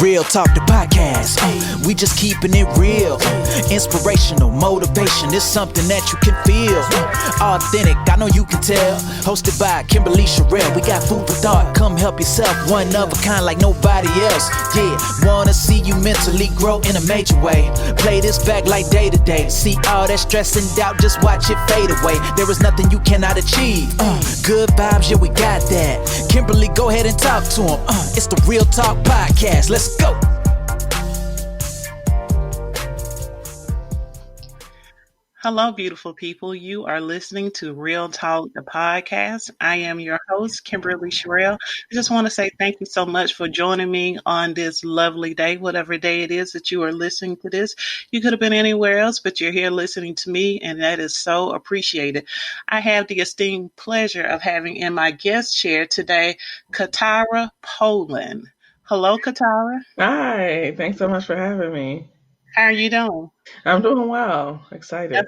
Real Talk the podcast. We just keeping it real. Inspirational, motivation. It's something that you can feel. Authentic, I know you can tell. Hosted by Kimberly Sherrill. We got food for thought. Come help yourself. One of a kind like nobody else. Yeah, wanna see you mentally grow in a major way. Play this back like day to day. See all that stress and doubt, just watch it fade away. There is nothing you cannot achieve. Good vibes, yeah, we got that. Kimberly, go ahead and talk to him. It's the Real Talk podcast. Let's go. Hello, beautiful people. You are listening to Real Talk, the podcast. I am your host, Kimberly Sherrill. I just want to say thank you so much for joining me on this lovely day, whatever day it is that you are listening to this. You could have been anywhere else, but you're here listening to me, and that is so appreciated. I have the esteemed pleasure of having in my guest chair today, CaTyra Polland. Hello, CaTyra. Hi, thanks so much for having me. How are you doing? I'm doing well. Excited.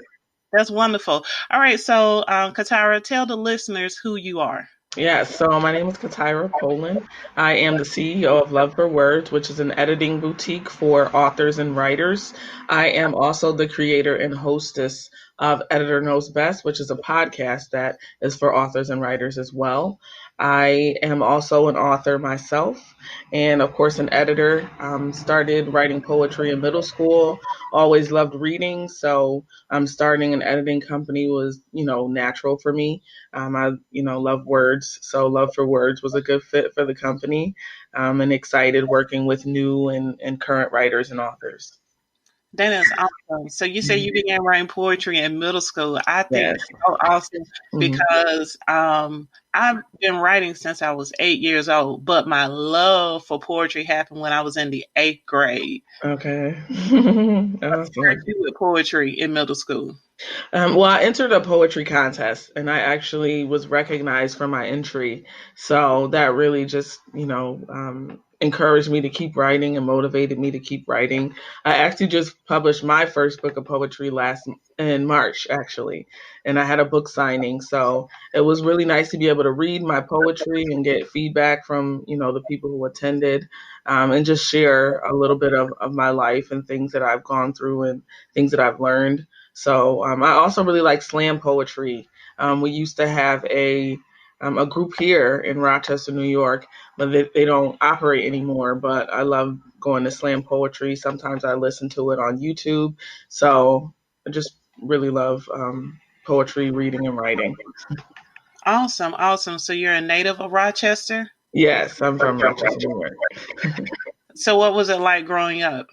That's wonderful. All right, so CaTyra, tell the listeners who you are. Yeah, so my name is CaTyra Polland. I am the CEO of Love for Words, which is an editing boutique for authors and writers. I am also the creator and hostess of Editor Knows Best, which is a podcast that is for authors and writers as well. I am also an author myself, and of course an editor. Started writing poetry in middle school, always loved reading, so starting an editing company was, natural for me. I, love words, so Love for Words was a good fit for the company, and excited working with new and current writers and authors. That is awesome. So you say you began writing poetry in middle school. I think Yes. that's so awesome because I've been writing since I was 8 years old, but my love for poetry happened when I was in the 8th grade. Okay. What Awesome. started you with poetry in middle school? Well, I entered a poetry contest and I actually was recognized for my entry. So that really just, encouraged me to keep writing and motivated me to keep writing. I actually just published my first book of poetry in March, actually, and I had a book signing. So it was really nice to be able to read my poetry and get feedback from, the people who attended, and just share a little bit of my life and things that I've gone through and things that I've learned. So I also really like slam poetry. We used to have a group here in Rochester, New York, but they don't operate anymore. But I love going to slam poetry. Sometimes I listen to it on YouTube. So I just really love poetry, reading, and writing. Awesome. So you're a native of Rochester? Yes, I'm from Rochester, New York. So what was it like growing up?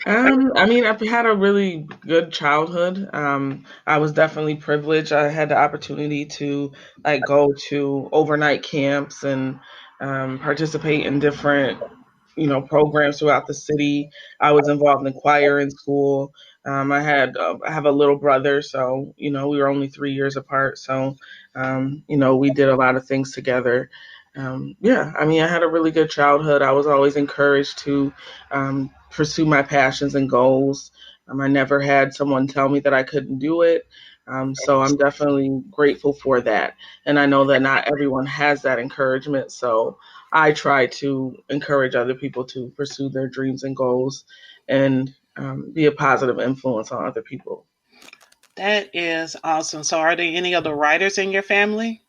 I've had a really good childhood. I was definitely privileged. I had the opportunity to go to overnight camps and participate in different, programs throughout the city. I was involved in choir in school. I have a little brother, so, we were only 3 years apart. So, we did a lot of things together. I had a really good childhood. I was always encouraged to pursue my passions and goals. I never had someone tell me that I couldn't do it. So I'm definitely grateful for that. And I know that not everyone has that encouragement. So I try to encourage other people to pursue their dreams and goals and be a positive influence on other people. That is awesome. So are there any other writers in your family?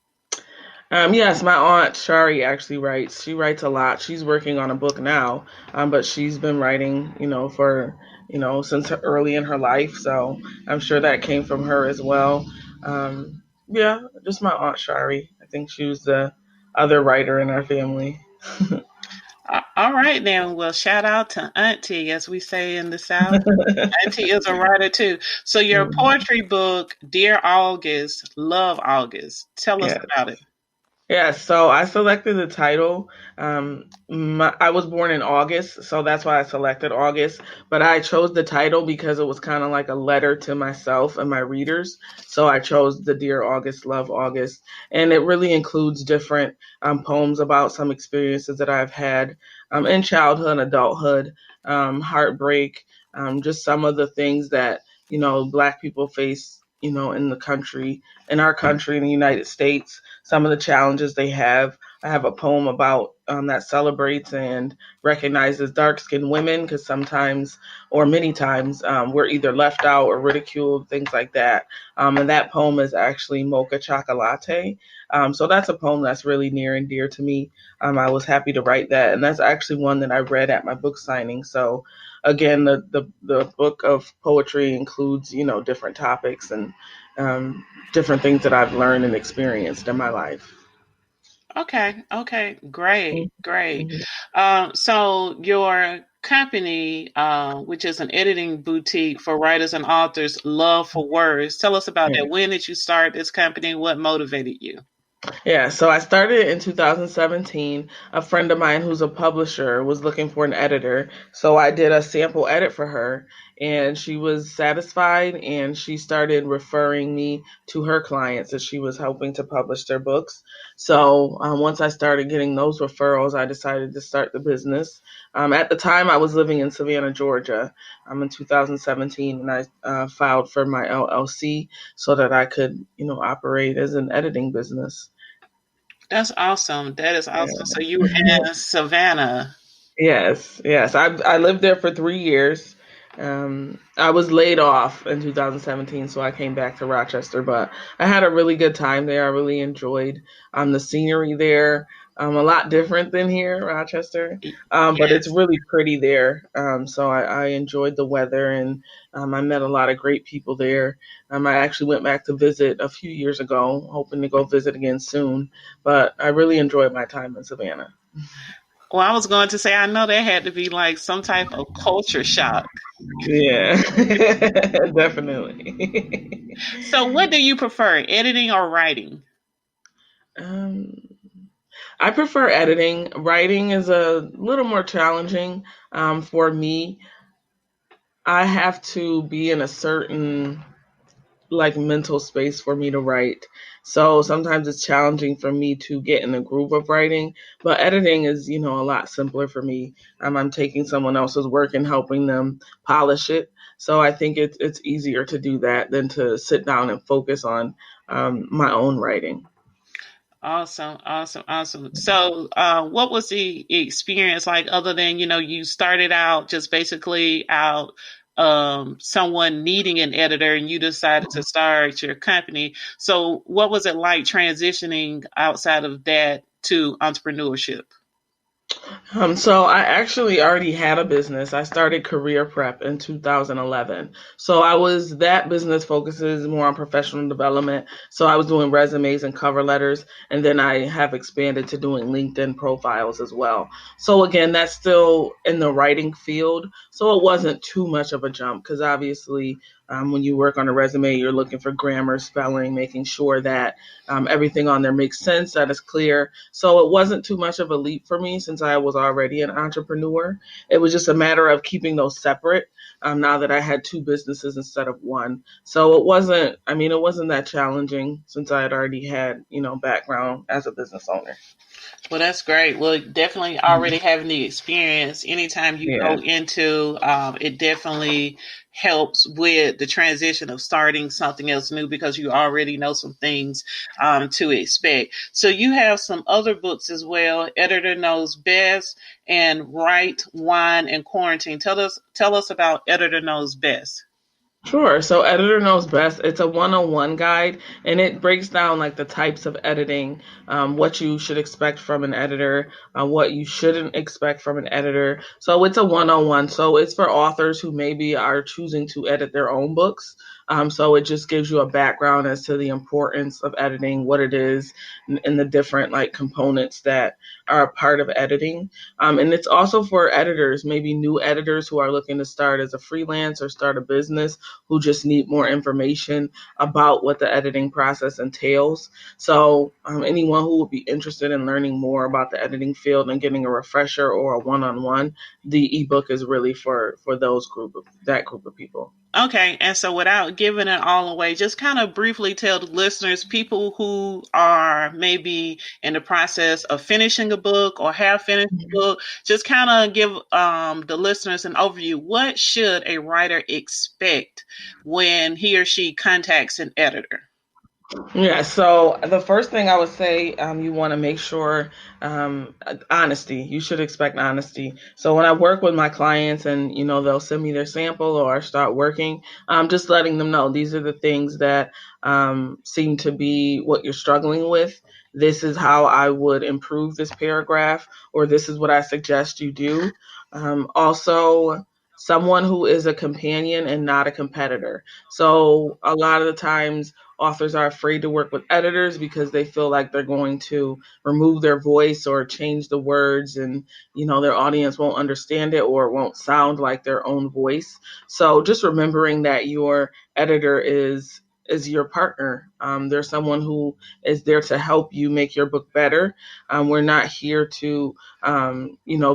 Yes, my aunt Shari actually writes. She writes a lot. She's working on a book now, but she's been writing, for, since early in her life. So I'm sure that came from her as well. Just my aunt Shari. I think she was the other writer in our family. All right, then. Well, shout out to Auntie, as we say in the South. Auntie is a writer too. So your poetry book, Dear August, Love August. Tell us about it. Yeah, so I selected the title. I was born in August, so that's why I selected August. But I chose the title because it was kind of like a letter to myself and my readers. So I chose the Dear August, Love August. And it really includes different poems about some experiences that I've had in childhood and adulthood, heartbreak, just some of the things that, Black people face, in our country, in the United States, some of the challenges they have, I have a poem about that celebrates and recognizes dark-skinned women, because sometimes, or many times, we're either left out or ridiculed, things like that. And that poem is actually Mocha Chocolate. So that's a poem that's really near and dear to me. I was happy to write that, and that's actually one that I read at my book signing. So again, the book of poetry includes, different topics and different things that I've learned and experienced in my life. Okay. Great. Mhm. So your company, which is an editing boutique for writers and authors, Love for Words. Tell us about Yeah. that. When did you start this company? What motivated you? Yeah, so I started in 2017. A friend of mine who's a publisher was looking for an editor. So I did a sample edit for her, and she was satisfied, and she started referring me to her clients that she was helping to publish their books. So once I started getting those referrals, I decided to start the business. At the time, I was living in Savannah, Georgia. In 2017, and I filed for my LLC so that I could, operate as an editing business. That's awesome. That is awesome. So you were Yeah. in Savannah. Yes. I lived there for 3 years. I was laid off in 2017, so I came back to Rochester. But I had a really good time there. I really enjoyed the scenery there. A lot different than here, Rochester, but it's Yes. really pretty there. So I enjoyed the weather, and I met a lot of great people there. I actually went back to visit a few years ago, hoping to go visit again soon. But I really enjoyed my time in Savannah. Well, I was going to say, I know there had to be like some type of culture shock. Yeah, definitely. So, what do you prefer, editing or writing? um, I prefer editing. Writing is a little more challenging for me. I have to be in a certain mental space for me to write. So sometimes it's challenging for me to get in the groove of writing, but editing is, a lot simpler for me. I'm taking someone else's work and helping them polish it. So I think it's easier to do that than to sit down and focus on my own writing. Awesome. So, what was the experience like other than, you started out just basically out someone needing an editor and you decided to start your company. So, what was it like transitioning outside of that to entrepreneurship? So I actually already had a business. I started Career Prep in 2011. So that business focuses more on professional development. So I was doing resumes and cover letters, and then I have expanded to doing LinkedIn profiles as well. So again, that's still in the writing field. So it wasn't too much of a jump, because obviously when you work on a resume, you're looking for grammar, spelling, making sure that everything on there makes sense, that is clear. So it wasn't too much of a leap for me since I was already an entrepreneur. It was just a matter of keeping those separate now that I had two businesses instead of one. So it wasn't that challenging since I had already had, background as a business owner. Well, that's great. Well, definitely already having the experience, anytime you Yeah. go into it, definitely helps with the transition of starting something else new because you already know some things to expect. So, you have some other books as well, Editor Knows Best and Write, Wine, and Quarantine. Tell us about Editor Knows Best. Sure. So Editor Knows Best. It's a one-on-one guide, and it breaks down the types of editing, what you should expect from an editor, what you shouldn't expect from an editor. So it's a one-on-one. So it's for authors who maybe are choosing to edit their own books. So it just gives you a background as to the importance of editing, what it is, and the different components that are a part of editing. And it's also for editors, maybe new editors who are looking to start as a freelance or start a business, who just need more information about what the editing process entails. So anyone who would be interested in learning more about the editing field and getting a refresher or a one-on-one, the ebook is really for that group of people. Okay, and so without giving it all away, just kind of briefly tell the listeners, people who are maybe in the process of finishing a book or have finished a book, just kind of give the listeners an overview. What should a writer expect when he or she contacts an editor? Yeah, so the first thing I would say, you want to make sure, honesty. You should expect honesty. So when I work with my clients and, they'll send me their sample or I start working, just letting them know these are the things that seem to be what you're struggling with. This is how I would improve this paragraph, or this is what I suggest you do. Also, someone who is a companion and not a competitor. So a lot of the times, authors are afraid to work with editors because they feel like they're going to remove their voice or change the words, and their audience won't understand it or it won't sound like their own voice. So just remembering that your editor is your partner. They're someone who is there to help you make your book better. We're not here to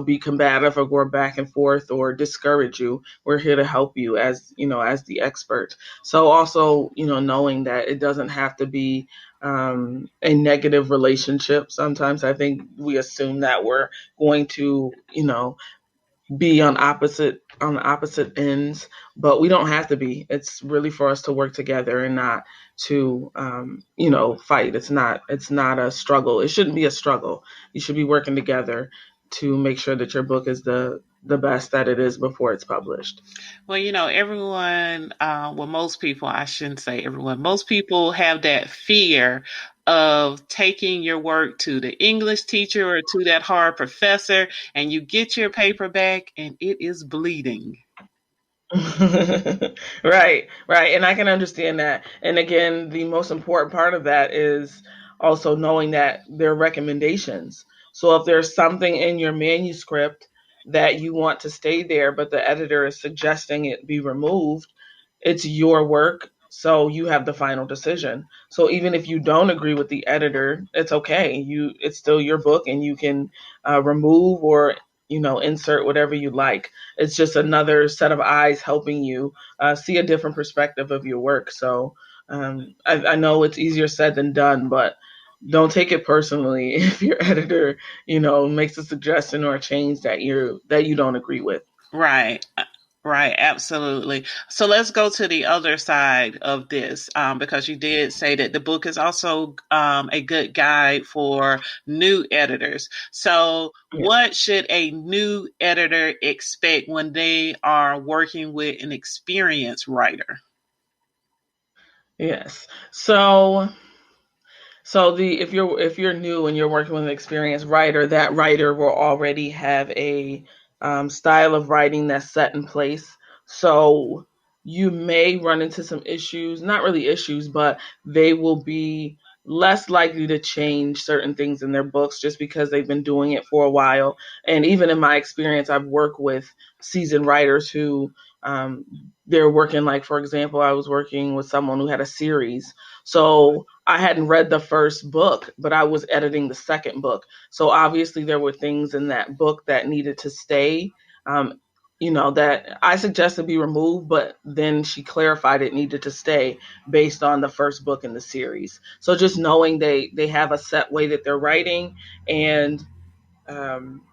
be combative or go back and forth or discourage you. We're here to help you as the expert. So also, knowing that it doesn't have to be a negative relationship. Sometimes I think we assume that we're going to, be on opposite ends, but we don't have to be. It's really for us to work together and not to fight. It's not a struggle. It shouldn't be a struggle. You should be working together to make sure that your book is the best that it is before it's published. Well, everyone, well, most people, I shouldn't say everyone, most people have that fear of taking your work to the English teacher or to that hard professor, and you get your paper back and it is bleeding. Right, right. And I can understand that. And again, the most important part of that is also knowing that there are recommendations. So if there's something in your manuscript that you want to stay there, but the editor is suggesting it be removed, it's your work. So you have the final decision. So even if you don't agree with the editor, it's okay. It's still your book, and you can remove or insert whatever you like. It's just another set of eyes helping you see a different perspective of your work. So I know it's easier said than done, but don't take it personally if your editor, makes a suggestion or a change that you don't agree with. Right. Right, absolutely. So let's go to the other side of this, because you did say that the book is also a good guide for new editors. So, Yeah. what should a new editor expect when they are working with an experienced writer? Yes. So if you're new and you're working with an experienced writer, that writer will already have a style of writing that's set in place. So you may run into some issues, not really issues, but they will be less likely to change certain things in their books just because they've been doing it for a while. And even in my experience, I've worked with seasoned writers who they're working, like, for example, I was working with someone who had a series. So I hadn't read the first book, but I was editing the second book. So obviously there were things in that book that needed to stay, that I suggested be removed, but then she clarified it needed to stay based on the first book in the series. So just knowing they have a set way that they're writing, and um,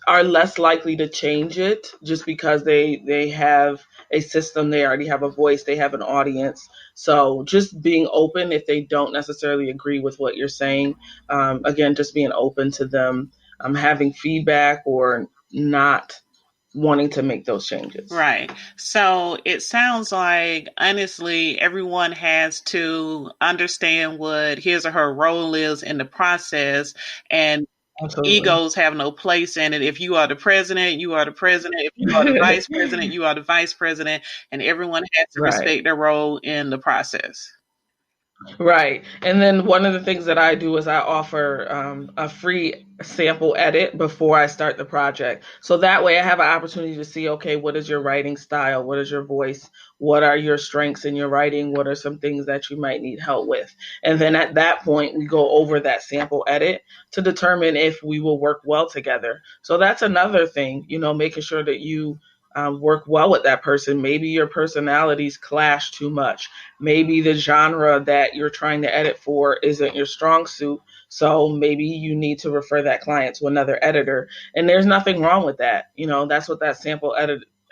are less likely to change it just because they have a system, they already have a voice, they have an audience. So just being open if they don't necessarily agree with what you're saying. Again, just being open to them having feedback or not wanting to make those changes. Right. So it sounds like, honestly, everyone has to understand what his or her role is in the process, and Absolutely. egos have no place in it. If you are the president, you are the president. If you are the vice president, you are the vice president, and everyone has to Right. respect their role in the process. Right. And then one of the things that I do is I offer a free sample edit before I start the project. So that way I have an opportunity to see, okay, what is your writing style? What is your voice? What are your strengths in your writing? What are some things that you might need help with? And then at that point, we go over that sample edit to determine if we will work well together. So that's another thing, making sure that you work well with that person. Maybe your personalities clash too much. Maybe the genre that you're trying to edit for isn't your strong suit. So maybe you need to refer that client to another editor. And there's nothing wrong with that. That's what that sample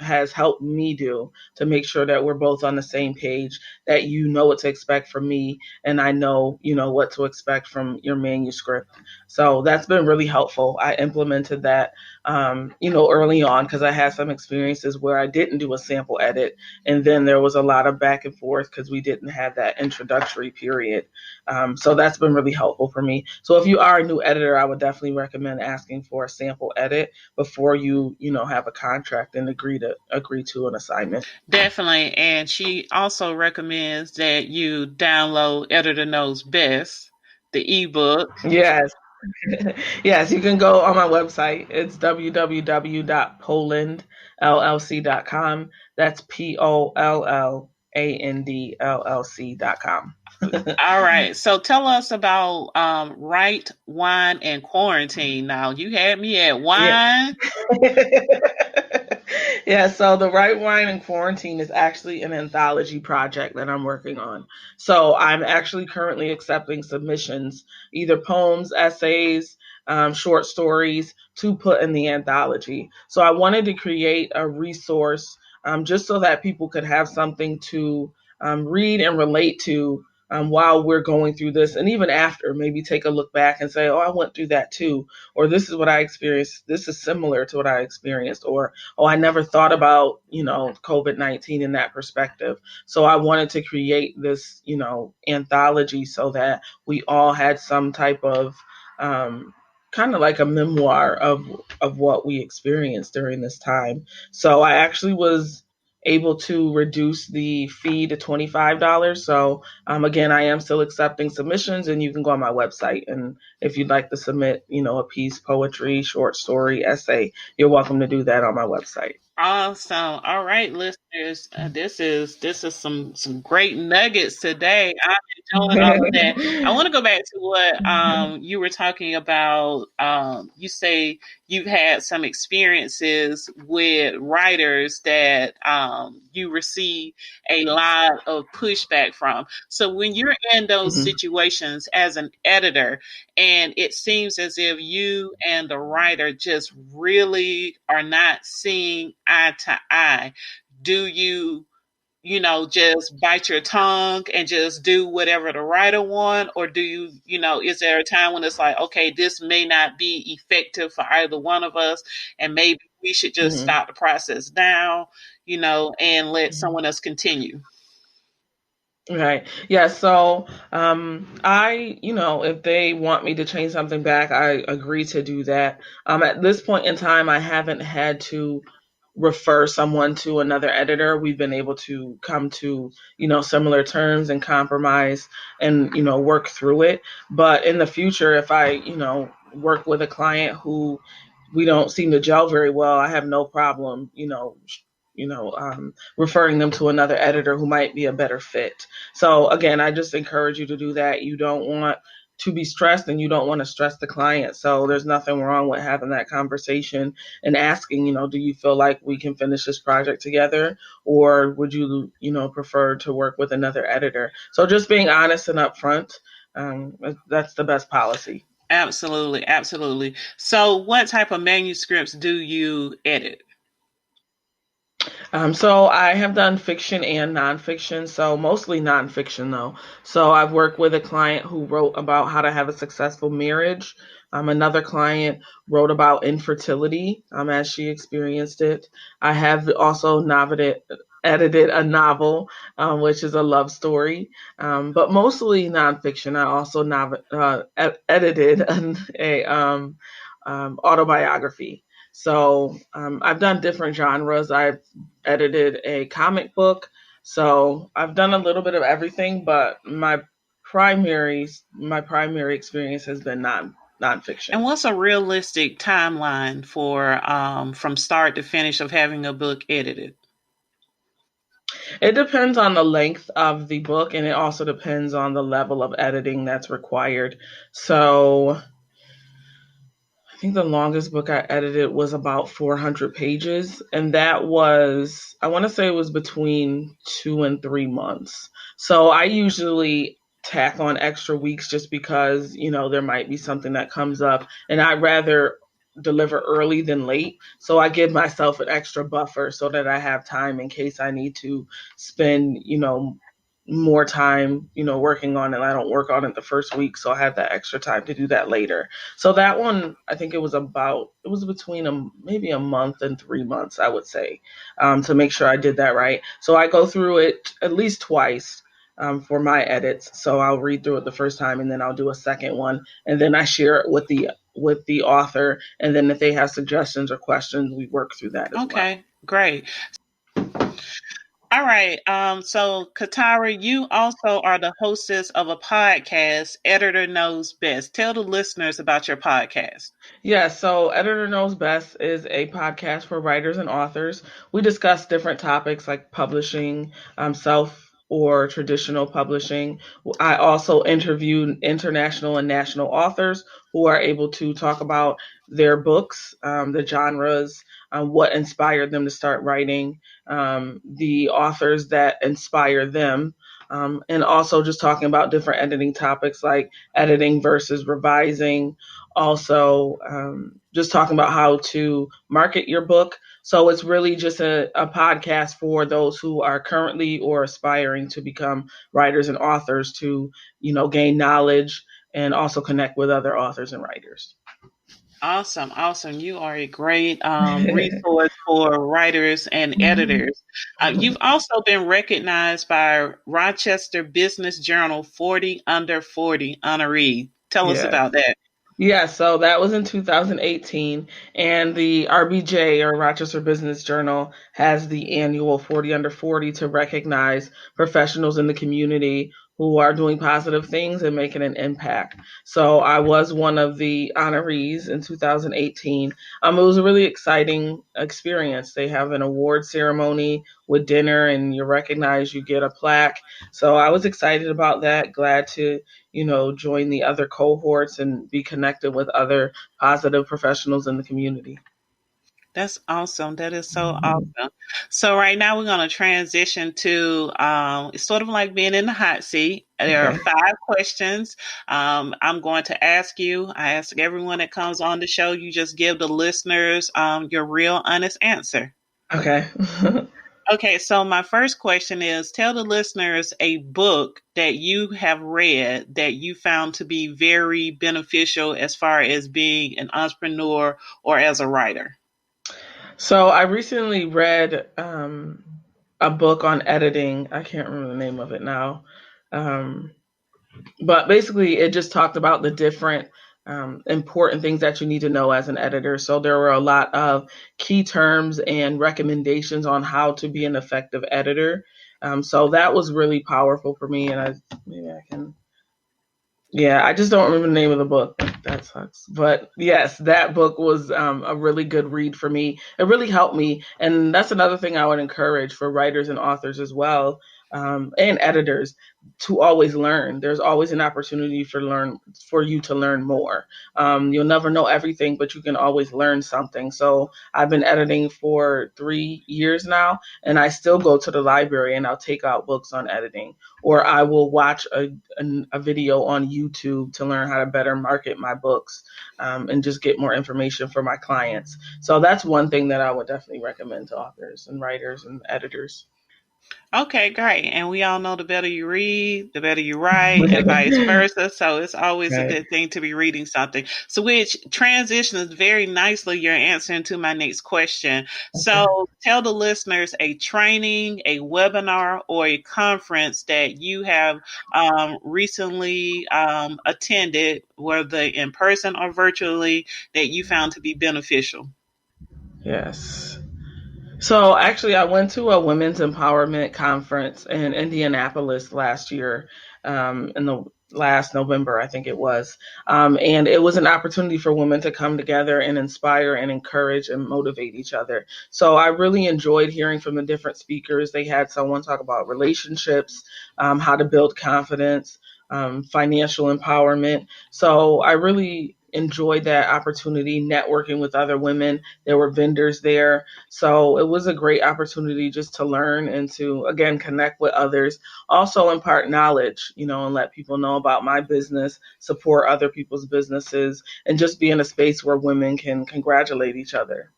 has helped me do to make sure that we're both on the same page, that you know what to expect from me and I know, what to expect from your manuscript. So that's been really helpful. I implemented that, early on, because I had some experiences where I didn't do a sample edit. And then there was a lot of back and forth because we didn't have that introductory period. So that's been really helpful for me. So if you are a new editor, I would definitely recommend asking for a sample edit before you have a contract and agree to an assignment. Definitely. And she also recommends that you download Editor Knows Best, the ebook. Yes. Yes, you can go on my website. It's www.pollandllc.com. That's POLLANDLLC.com. All right. So tell us about Right, Wine, and Quarantine. Now, you had me at Yeah. wine. Yeah, so the Right Wine in Quarantine is actually an anthology project that I'm working on. So I'm actually currently accepting submissions, either poems, essays, short stories, to put in the anthology. So I wanted to create a resource, just so that people could have something to read and relate to, while we're going through this, and even after, maybe take a look back and say, oh, I went through that too, or this is what I experienced. This is similar to what I experienced, or, oh, I never thought about, COVID-19 in that perspective. So I wanted to create this, anthology so that we all had some type of, kind of like a memoir of what we experienced during this time. So I actually was able to reduce the fee to $25. So again, I am still accepting submissions, and you can go on my website. And if you'd like to submit, a piece, poetry, short story, essay, you're welcome to do that on my website. Awesome. All right, listeners. This is some great nuggets today. I'm enjoying all of that. I want to go back to what you were talking about. You say you've had some experiences with writers that you receive a lot of pushback from. So when you're in those Mhm. situations as an editor, and it seems as if you and the writer just really are not seeing eye to eye, do you, just bite your tongue and just do whatever the writer want? Or do you, is there a time when it's like, okay, this may not be effective for either one of us, and maybe we should just Mhm. stop the process down, and let Mhm. someone else continue? Right. Yeah. So, if they want me to change something back, I agree to do that. At this point in time, I haven't had to refer someone to another editor. We've been able to come to, similar terms and compromise and, work through it. But in the future, if I, work with a client who we don't seem to gel very well, I have no problem, referring them to another editor who might be a better fit. So again, I just encourage you to do that. You don't want to be stressed, and you don't want to stress the client. So there's nothing wrong with having that conversation and asking, do you feel like we can finish this project together, or would you, prefer to work with another editor? So just being honest and upfront, that's the best policy. Absolutely, absolutely. So what type of manuscripts do you edit? So I have done fiction and nonfiction, so mostly nonfiction though. So I've worked with a client who wrote about how to have a successful marriage. Another client wrote about infertility, as she experienced it. I have also edited a novel, which is a love story, but mostly nonfiction. I also edited autobiography. So I've done different genres. I've edited a comic book. So I've done a little bit of everything, but my primary experience has been And nonfiction. what's a realistic timeline for from start to finish of having a book edited? It depends on the length of the book, and it also depends on the level of editing that's required. So I think the longest book I edited was about 400 pages, and that was, I want to say it was between 2 and 3 months. So I usually tack on extra weeks just because, there might be something that comes up, and I'd rather deliver early than late. So I give myself an extra buffer so that I have time in case I need to spend, more time, working on it. I don't work on it the first week, so I have that extra time to do that later. So that one, I think it was between maybe a month and 3 months, I would say, to make sure I did that right. So I go through it at least twice. For my edits, so I'll read through it the first time, and then I'll do a second one, and then I share it with the author, and then if they have suggestions or questions, we work through that as well. Okay, great. All right. So CaTyra, you also are the hostess of a podcast, Editor Knows Best. Tell the listeners about your podcast. Yeah, so Editor Knows Best is a podcast for writers and authors. We discuss different topics like publishing, self or traditional publishing. I also interview international and national authors who are able to talk about their books, the genres, what inspired them to start writing, the authors that inspire them. And also just talking about different editing topics like editing versus revising, also just talking about how to market your book. So it's really just a podcast for those who are currently or aspiring to become writers and authors to, gain knowledge and also connect with other authors and writers. Awesome. You are a great resource for writers and editors. You've also been recognized by Rochester Business Journal 40 Under 40 Honoree. Tell us about that. Yeah, so that was in 2018, and the RBJ, or Rochester Business Journal, has the annual 40 Under 40 to recognize professionals in the community who are doing positive things and making an impact. So I was one of the honorees in 2018. It was a really exciting experience. They have an award ceremony with dinner, and you're recognized, you get a plaque. So I was excited about that, glad to join the other cohorts and be connected with other positive professionals in the community. That's awesome. That is so awesome. So right now we're going to transition to it's sort of like being in the hot seat. There are 5 questions I'm going to ask you. I ask everyone that comes on the show, you just give the listeners your real honest answer. Okay. Okay, so my first question is, tell the listeners a book that you have read that you found to be very beneficial as far as being an entrepreneur or as a writer. So I recently read a book on editing. I can't remember the name of it now. But basically it just talked about the different important things that you need to know as an editor. So there were a lot of key terms and recommendations on how to be an effective editor. So that was really powerful for me. And I just don't remember the name of the book. That sucks. But yes, that book was a really good read for me. It really helped me. And that's another thing I would encourage for writers and authors as well, and editors, to always learn. There's always an opportunity for you to learn more. You'll never know everything, but you can always learn something. So I've been editing for 3 years now, and I still go to the library and I'll take out books on editing, or I will watch a video on YouTube to learn how to better market my books, and just get more information for my clients. So that's one thing that I would definitely recommend to authors and writers and editors. Okay, great. And we all know the better you read, the better you write, and vice versa. So it's always a good thing to be reading something. So which transitions very nicely your answer into my next question. So tell the listeners a training, a webinar, or a conference that you have recently attended, whether in person or virtually, that you found to be beneficial. Yes. So actually, I went to a women's empowerment conference in Indianapolis last year, in the last November, I think it was. And it was an opportunity for women to come together and inspire and encourage and motivate each other. So I really enjoyed hearing from the different speakers. They had someone talk about relationships, how to build confidence, financial empowerment. So I really enjoyed that opportunity networking with other women. There were vendors there. So it was a great opportunity just to learn and to, again, connect with others, also impart knowledge, and let people know about my business, support other people's businesses, and just be in a space where women can congratulate each other.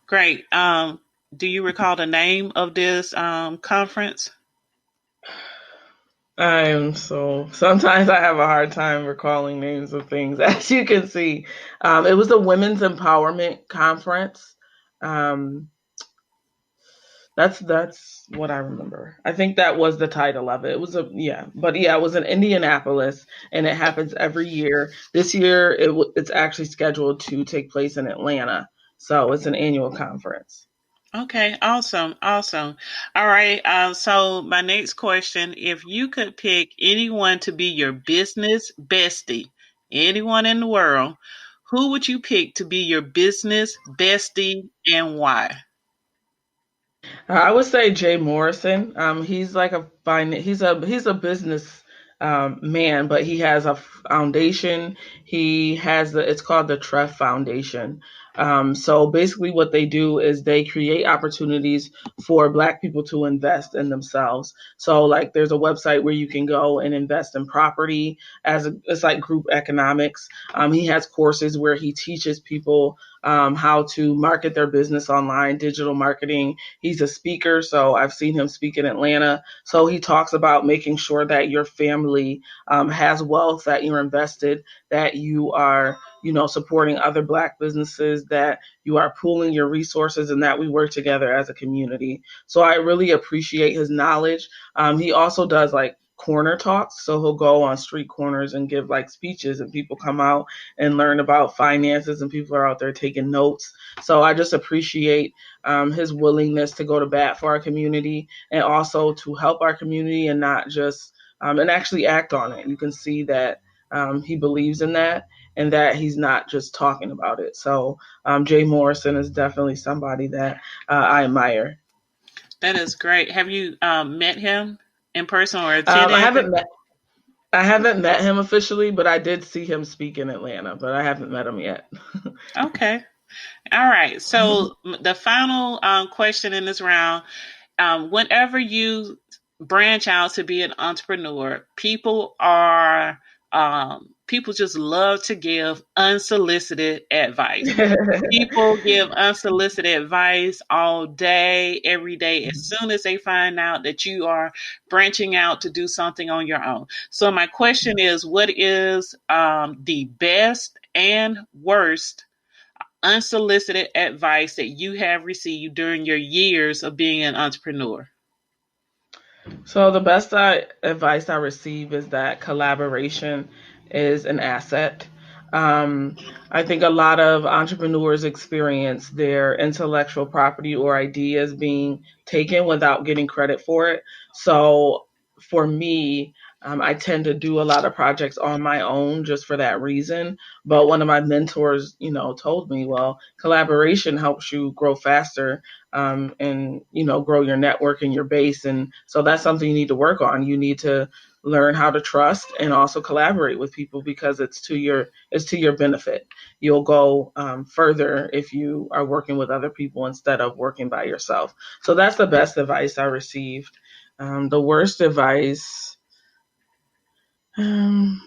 Great. Do you recall the name of this conference? Sometimes I have a hard time recalling names of things, as you can see. It was a women's empowerment conference. That's what I remember. I think that was the title of it. It was it was in Indianapolis, and it happens every year. This year, it's actually scheduled to take place in Atlanta, so it's an annual conference. Okay, awesome. All right. So my next question: if you could pick anyone to be your business bestie, anyone in the world, who would you pick to be your business bestie and why? I would say Jay Morrison. He's like he's a business man, but he has a foundation. It's called the Treff Foundation. So basically, what they do is they create opportunities for Black people to invest in themselves. So like, there's a website where you can go and invest in property it's like group economics. He has courses where he teaches people how to market their business online, digital marketing. He's a speaker, so I've seen him speak in Atlanta. So he talks about making sure that your family has wealth, that you're invested, that you are, supporting other Black businesses, that you are pooling your resources, and that we work together as a community. So I really appreciate his knowledge. He also does like corner talks. So he'll go on street corners and give like speeches, and people come out and learn about finances, and people are out there taking notes. So I just appreciate his willingness to go to bat for our community, and also to help our community, and not just and actually act on it. You can see that he believes in that, and that he's not just talking about it. So Jay Morrison is definitely somebody that I admire. That is great. Have you met him in person or Um, I attended? haven't met I haven't met him officially, but I did see him speak in Atlanta, but I haven't met him yet. Okay. All right. So the final question in this round: whenever you branch out to be an entrepreneur, people just love to give unsolicited advice. People give unsolicited advice all day, every day, as soon as they find out that you are branching out to do something on your own. So my question is, what is the best and worst unsolicited advice that you have received during your years of being an entrepreneur? So the best advice I receive is that collaboration is an asset. Um, I think a lot of entrepreneurs experience their intellectual property or ideas being taken without getting credit for it. So for me, I tend to do a lot of projects on my own just for that reason. But one of my mentors, told me, well, collaboration helps you grow faster, and grow your network and your base. And so that's something you need to work on. You need to learn how to trust and also collaborate with people, because it's to your benefit. You'll go further if you are working with other people instead of working by yourself. So that's the best advice I received. The worst advice, um,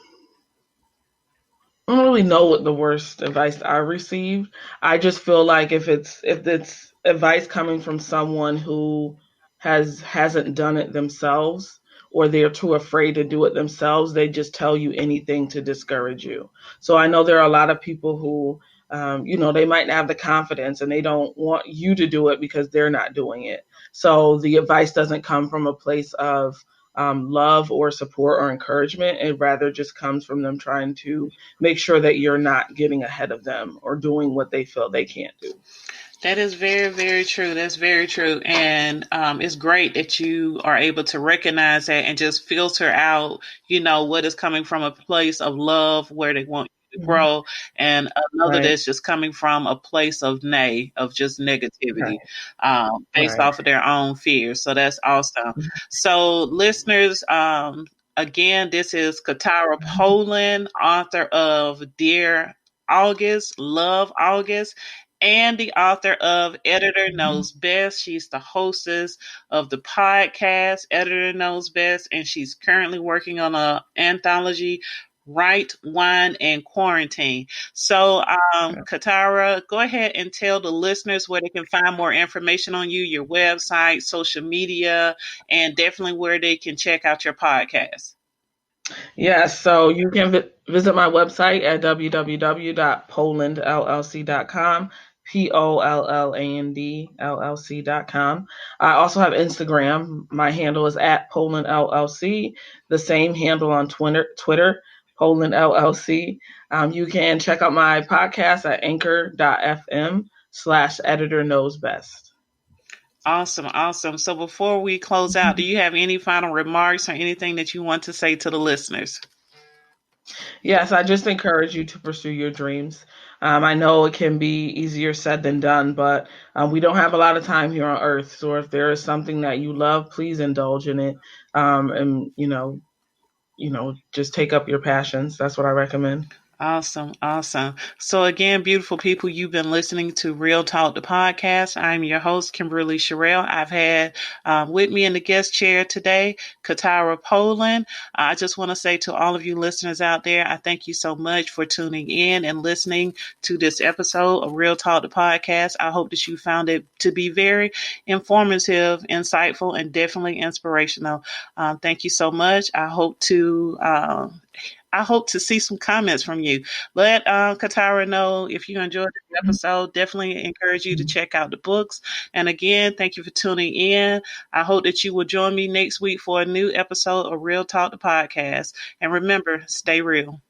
I don't really know what the worst advice I received. I just feel like if it's advice coming from someone who hasn't done it themselves, or they're too afraid to do it themselves, they just tell you anything to discourage you. So I know there are a lot of people who they might not have the confidence, and they don't want you to do it because they're not doing it. So the advice doesn't come from a place of love or support or encouragement. It rather just comes from them trying to make sure that you're not getting ahead of them or doing what they feel they can't do. That is very, very true. That's very true. And it's great that you are able to recognize that and just filter out, what is coming from a place of love where they want you to Mhm. grow, and another Right, that's just coming from a place of just negativity, right, based right. off of their own fears. So that's awesome. So, listeners, again, this is CaTyra Polland, author of Dear August, Love August, and the author of Editor Knows Best. She's the hostess of the podcast Editor Knows Best, and she's currently working on an anthology, Right, Wine, and Quarantine. So, CaTyra, go ahead and tell the listeners where they can find more information on you, your website, social media, and definitely where they can check out your podcast. Yes, so you can visit my website at www.pollandllc.com, POLLANDLLC.com. I also have Instagram. My handle is at PollandLLC, the same handle on Twitter, Polland LLC. You can check out my podcast at anchor.fm/editor knows best. Awesome, awesome. So before we close out, do you have any final remarks or anything that you want to say to the listeners? Yes, I just encourage you to pursue your dreams. I know it can be easier said than done, but we don't have a lot of time here on Earth. So if there is something that you love, please indulge in it, and just take up your passions. That's what I recommend. Awesome, awesome. So again, beautiful people, you've been listening to Real Talk, the podcast. I'm your host, Kimberly Sherrill. I've had with me in the guest chair today, CaTyra Polland. I just want to say to all of you listeners out there, I thank you so much for tuning in and listening to this episode of Real Talk, the podcast. I hope that you found it to be very informative, insightful, and definitely inspirational. Thank you so much. I hope to see some comments from you. Let CaTyra know if you enjoyed this episode. Definitely encourage you to check out the books. And again, thank you for tuning in. I hope that you will join me next week for a new episode of Real Talk, the podcast. And remember, stay real.